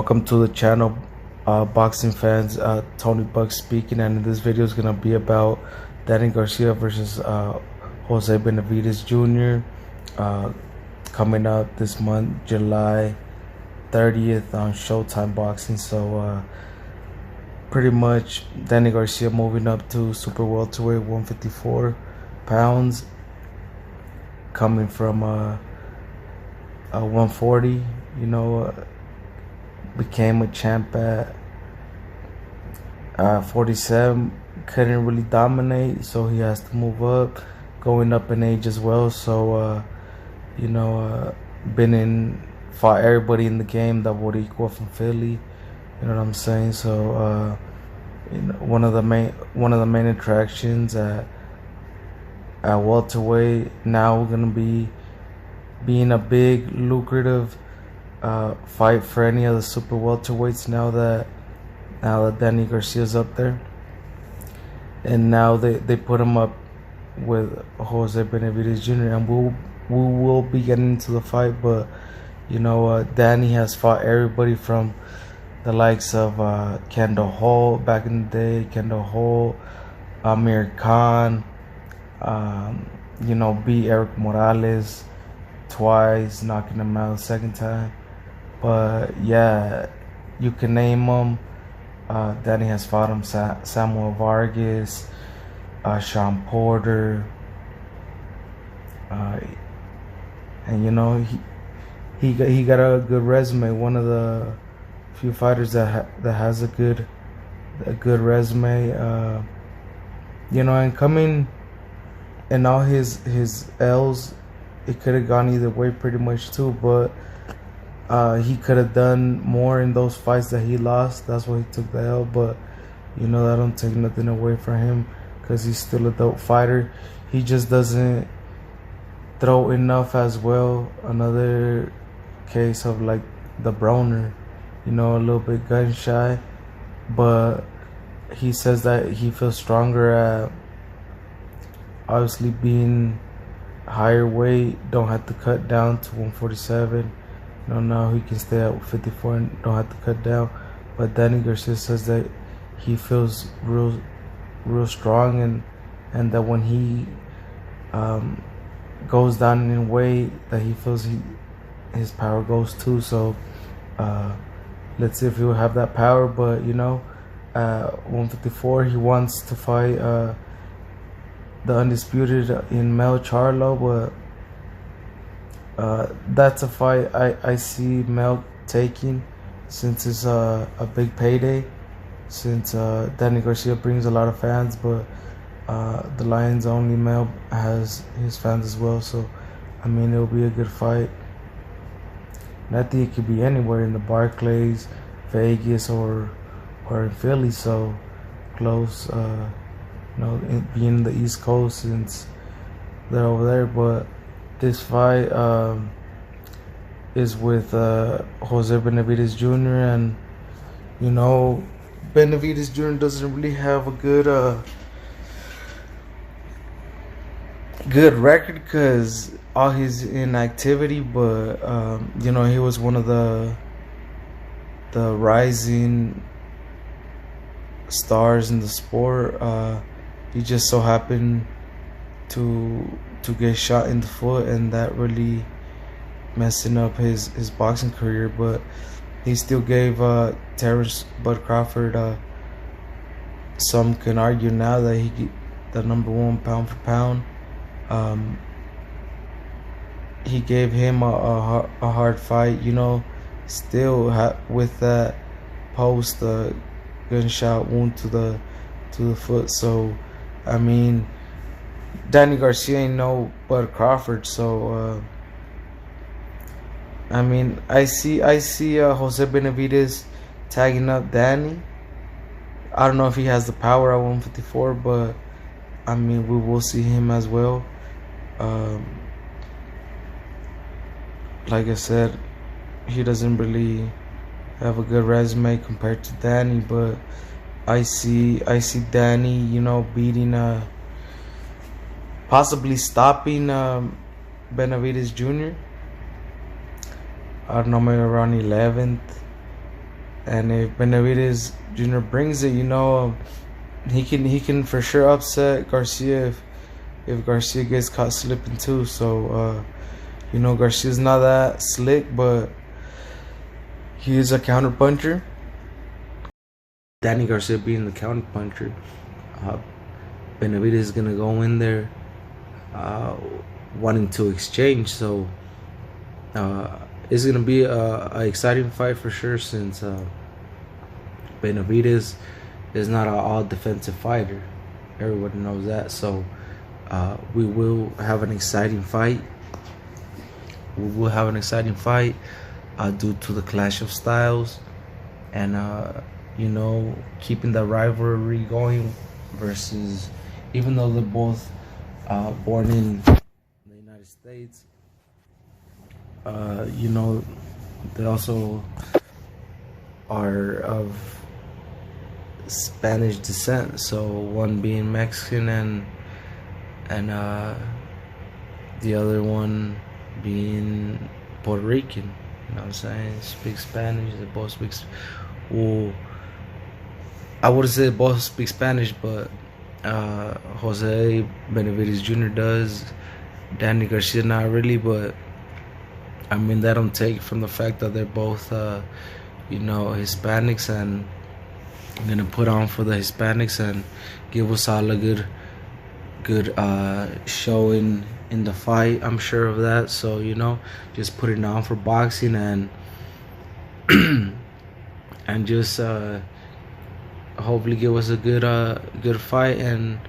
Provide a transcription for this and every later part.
Welcome to the channel, boxing fans. Tony Buck speaking, and this video is gonna be about Danny Garcia versus Jose Benevidez Jr. Coming up this month, July 30th on Showtime Boxing. So pretty much Danny Garcia moving up to super welterweight, 154 pounds, coming from 140. Became a champ at 47. Couldn't really dominate, so he has to move up, going up in age as well. So fought everybody in the game that would equal from Philly. You know what I'm saying? So one of the main attractions at welterweight now gonna be being a big lucrative fight for any of the super welterweights now that Danny Garcia's up there, and now they put him up with Jose Benevidez Jr. and we will be getting into the fight. But Danny has fought everybody from the likes of Kendall Holt back in the day, Amir Khan, beat Eric Morales twice, knocking him out the second time. But yeah, you can name them. Danny has fought him, Samuel Vargas, Sean Porter, and he got a good resume. One of the few fighters that has a good resume. And coming in all his L's, it could have gone either way pretty much too, but he could have done more in those fights that he lost. That's why he took the L. But that don't take nothing away from him, because he's still a dope fighter. He just doesn't throw enough as well. Another case of like the Broner, a little bit gun shy, but he says that he feels stronger at obviously being higher weight, don't have to cut down to 147. Now he can stay at 54 and don't have to cut down. But Danny Garcia says that he feels real strong, and that when he goes down in weight, that he feels his power goes too. So let's see if he will have that power. But 154, he wants to fight the undisputed in Mel Charlo, but that's a fight I see Mel taking, since it's a big payday, since Danny Garcia brings a lot of fans, but the Lions only Mel has his fans as well. So it'll be a good fight, and I think it could be anywhere in the Barclays, Vegas, or in Philly. So close, being in the East Coast since they're over there. But this fight is with Jose Benevidez Jr. and Benevidez Jr. doesn't really have a good record because all his inactivity. But he was one of the rising stars in the sport. He just so happened to get shot in the foot, and that really messing up his boxing career. But he still gave Terrence Bud Crawford, some can argue now that he the #1 pound for pound. He gave him a hard fight, still with that post gunshot wound to the foot. So Danny Garcia ain't no Bud Crawford. So I see Jose Benevidez tagging up Danny. I don't know if he has the power at 154, but we will see him as well. Like I said, he doesn't really have a good resume compared to Danny, but I see Danny, beating possibly stopping Benevidez Jr. I don't know, maybe around 11th And if Benevidez Jr. brings it, he can for sure upset Garcia if Garcia gets caught slipping too. So Garcia's not that slick, but he is a counter puncher. Danny Garcia being the counter puncher, Benevidez is gonna go in there wanting to exchange. So it's gonna be a exciting fight for sure, since Benevidez is not an all defensive fighter. Everybody knows that. So we will have an exciting fight. Due to the clash of styles, and keeping the rivalry going. Versus, even though they're both born in the United States, they also are of Spanish descent. So one being Mexican and the other one being Puerto Rican. You know what I'm saying? Speak Spanish. They both speak. Well, I would say both speak Spanish, but Jose Benevidez Jr. does. Danny Garcia not really, but I mean that don't take from the fact that they're both Hispanics, and I'm gonna put on for the Hispanics and give us all a good show in the fight. I'm sure of that. So just put it on for boxing and and just hopefully give us a good fight and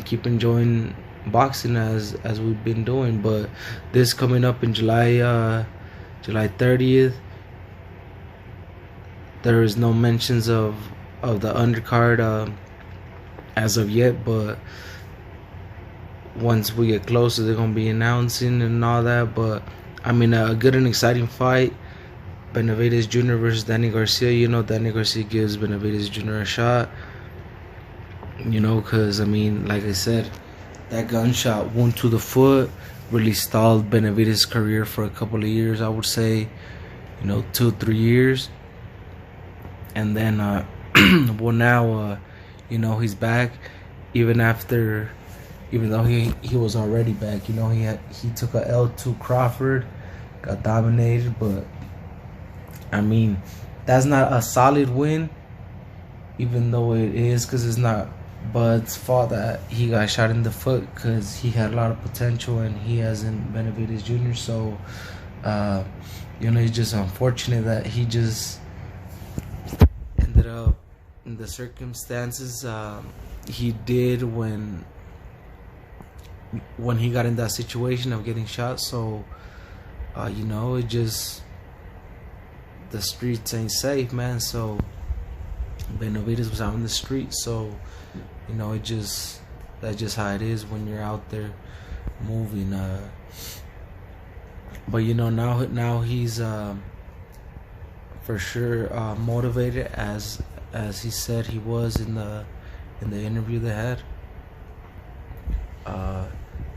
keep enjoying boxing as we've been doing. But this coming up in July 30th, there is no mentions of the undercard as of yet, but once we get closer, they're gonna be announcing and all that. But I mean, a good and exciting fight. Benevidez Jr. versus Danny Garcia. Danny Garcia gives Benevidez Jr. a shot. Because I mean, like I said, that gunshot wound to the foot really stalled Benevidez's career for a couple of years. I would say, 2-3 years. And then, well, now, he's back. Even though he was already back, he took a L to Crawford, got dominated, but I mean, that's not a solid win, even though it is, because it's not Bud's fault that he got shot in the foot, because he had a lot of potential and he hasn't Benevidez Jr. So, it's just unfortunate that he just ended up in the circumstances he did when he got in that situation of getting shot. So, it just, the streets ain't safe, man. So Benevidez was out in the street. So, that's just how it is when you're out there moving. But now he's for sure motivated, as he said he was in the interview they had.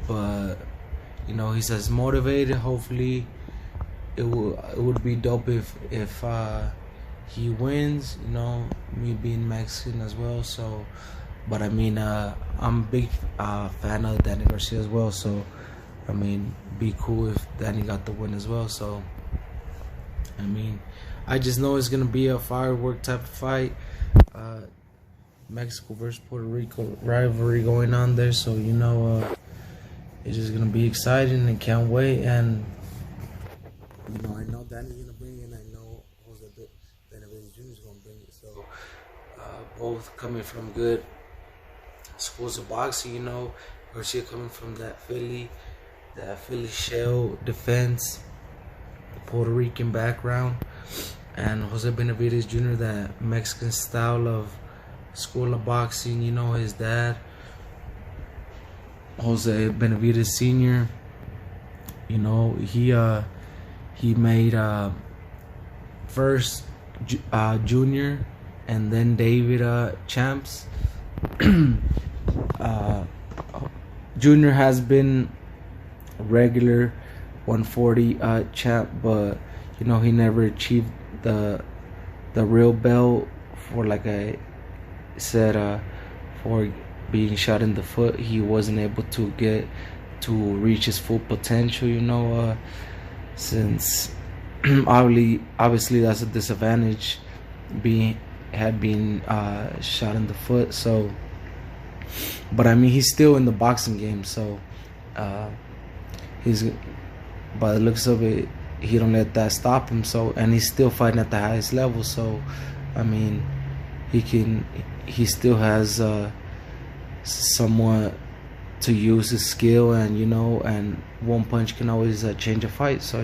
But he says motivated. Hopefully it would be dope if he wins, me being Mexican as well. So, but I mean, I'm a big fan of Danny Garcia as well. So, I mean, be cool if Danny got the win as well. So, I mean, I just know it's gonna be a firework type of fight. Mexico versus Puerto Rico rivalry going on there. So, it's just gonna be exciting and can't wait. And I know Danny's gonna bring it, and I know Jose Benevidez Jr. is gonna bring it. So both coming from good schools of boxing. Garcia coming from that Philly shell defense, Puerto Rican background, and Jose Benevidez Jr. that Mexican style of school of boxing. His dad, Jose Benevidez Sr. He made first Junior and then David champs. Junior has been regular 140 champ, but he never achieved the the real belt for, like I said, for being shot in the foot. He wasn't able to get to reach his full potential, since obviously that's a disadvantage, being shot in the foot. So, but I mean, he's still in the boxing game, so he's, by the looks of it, he don't let that stop him. So, and he's still fighting at the highest level. So, I mean, he still has somewhat to use his skill, and and one punch can always change a fight. So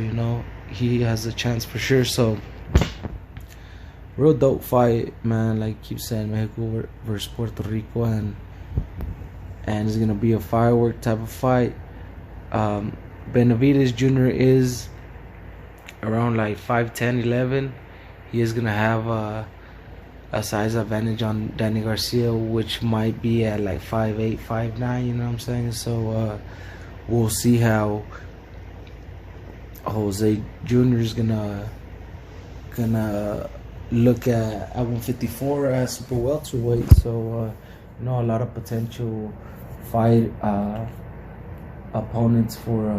he has a chance for sure. So real dope fight, man. Like I keep saying, Mexico versus Puerto Rico, and it's gonna be a firework type of fight. Benevidez Jr. is around like 5'10", 11. He is gonna have a size advantage on Danny Garcia, which might be at like 5'8", 5'9", you know what I'm saying? So we'll see how Jose Jr. is gonna look at 154 as super welterweight. So a lot of potential fight opponents for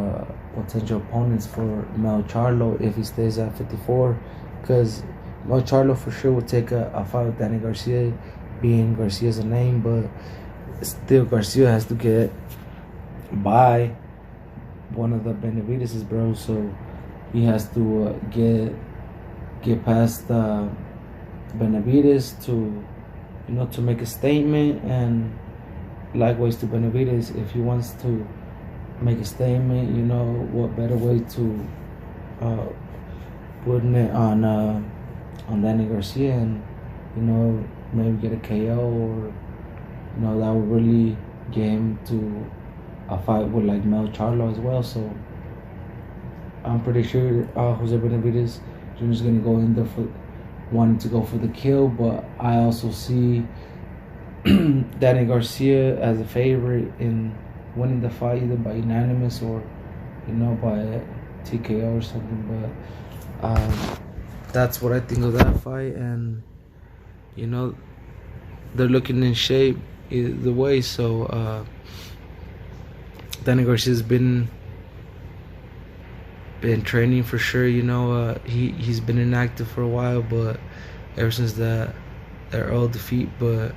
Mel Charlo if he stays at 54, because Mel Charlo for sure will take a fight with Danny Garcia, being Garcia's a name, but still Garcia has to get by one of the Benevidez bros, so he has to get past Benevidez to to make a statement, and likewise to Benevidez, if he wants to make a statement, what better way to putting it on Danny Garcia, and maybe get a KO, or that would really get him to a fight with like Mel Charlo as well. So I'm pretty sure Jose Benevidez Jr. is gonna go in there for wanting to go for the kill, but I also see Danny Garcia as a favorite in winning the fight, either by unanimous or by TKO or something. But that's what I think of that fight, and they're looking in shape either way. So Danny Garcia's been training for sure. He's been inactive for a while, but ever since that Earl defeat, but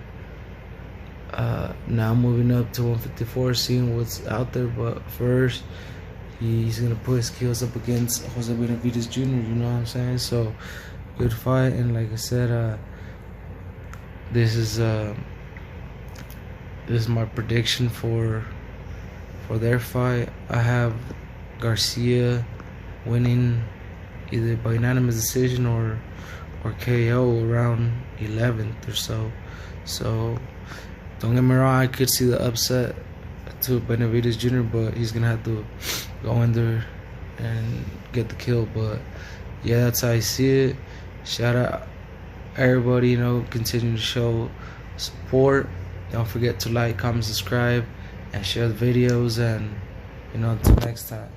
now moving up to 154, seeing what's out there. But first, he's gonna put his skills up against Jose Benevidez Jr. You know what I'm saying? So good fight, and like I said, this is my prediction for their fight. I have Garcia winning either by unanimous decision or KO around 11th or so. So don't get me wrong, I could see the upset to Benevidez Jr., but he's gonna have to go in there and get the kill. But yeah, that's how I see it. Shout out everybody, continue to show support. Don't forget to like, comment, subscribe, and share the videos, and until next time.